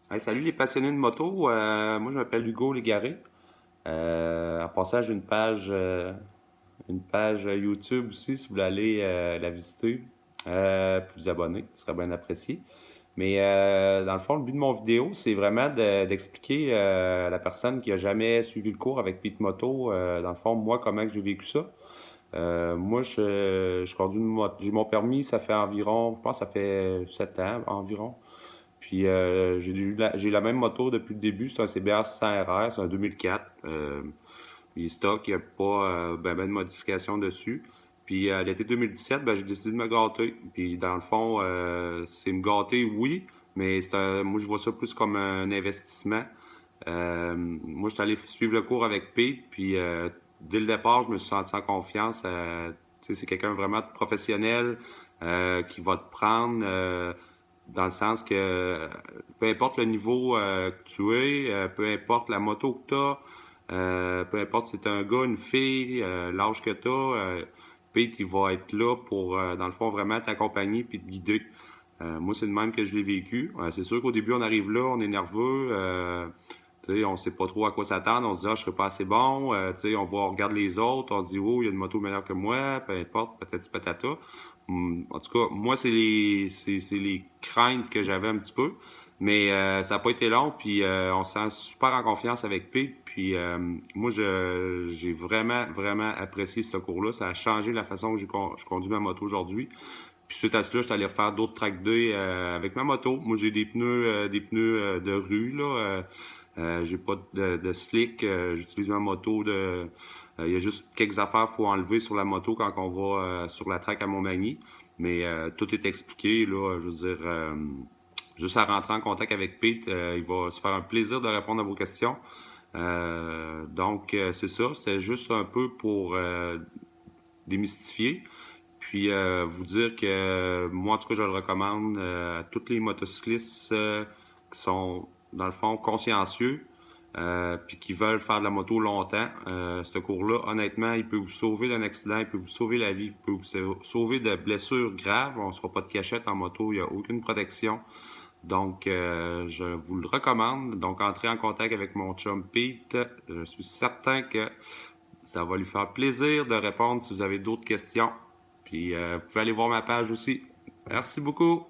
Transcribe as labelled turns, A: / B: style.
A: Hey, salut les passionnés de moto. Moi, je m'appelle Hugo Légaré. En passant, j'ai une page YouTube aussi, si vous voulez aller la visiter, puis vous abonner, ce serait bien apprécié. Mais dans le fond, le but de mon vidéo, c'est vraiment d'expliquer à la personne qui a jamais suivi le cours avec Pete Moto, dans le fond, moi, comment que j'ai vécu ça. Moi, je conduis une moto. J'ai mon permis, ça fait environ, je pense que ça fait 7 ans environ. Puis j'ai la même moto depuis le début, c'est un CBR 600RR, c'est un 2004. Il est stock, il n'y a pas ben de modification dessus. Puis l'été 2017, ben, j'ai décidé de me gâter. Puis dans le fond, c'est me gâter, oui, mais moi je vois ça plus comme un investissement. Moi, je suis allé suivre le cours avec Pete, puis dès le départ, je me suis senti en confiance. Tu sais, c'est quelqu'un vraiment de professionnel qui va te prendre. Dans le sens que peu importe le niveau que tu es, peu importe la moto que tu as, peu importe si c'est un gars, une fille, l'âge que tu as, Pete, il va être là pour, dans le fond, vraiment t'accompagner puis te guider. Moi, c'est le même que je l'ai vécu. C'est sûr qu'au début, on arrive là, on est nerveux. Tu sais, on sait pas trop à quoi s'attendre. On se dit, ah, je serai pas assez bon. Tu sais, on regarde les autres. On se dit, oh, il y a une moto meilleure que moi. Peu importe, patati patata. En tout cas, moi, c'est les craintes que j'avais un petit peu. Mais ça n'a pas été long. Puis on se sent super en confiance avec Pete. Puis moi, j'ai vraiment, vraiment apprécié ce cours-là. Ça a changé la façon que je conduis ma moto aujourd'hui. Puis suite à cela, je suis allé refaire d'autres track day avec ma moto. Moi, j'ai des pneus de rue là. J'ai pas de slick. J'utilise ma moto de. Il y a juste quelques affaires qu'il faut enlever sur la moto quand on va sur la track à Montmagny. Mais tout est expliqué là. Je veux dire, juste à rentrer en contact avec Pete, il va se faire un plaisir de répondre à vos questions. C'est ça. C'était juste un peu pour démystifier. Puis vous dire que moi, en tout cas, je le recommande à tous les motocyclistes qui sont, dans le fond, consciencieux, puis qui veulent faire de la moto longtemps. Ce cours-là, honnêtement, il peut vous sauver d'un accident, il peut vous sauver la vie, il peut vous sauver de blessures graves. On ne se fera pas de cachette en moto, il n'y a aucune protection. Donc, je vous le recommande. Donc, entrez en contact avec mon chum Pete. Je suis certain que ça va lui faire plaisir de répondre si vous avez d'autres questions. Puis, vous pouvez aller voir ma page aussi. Merci beaucoup.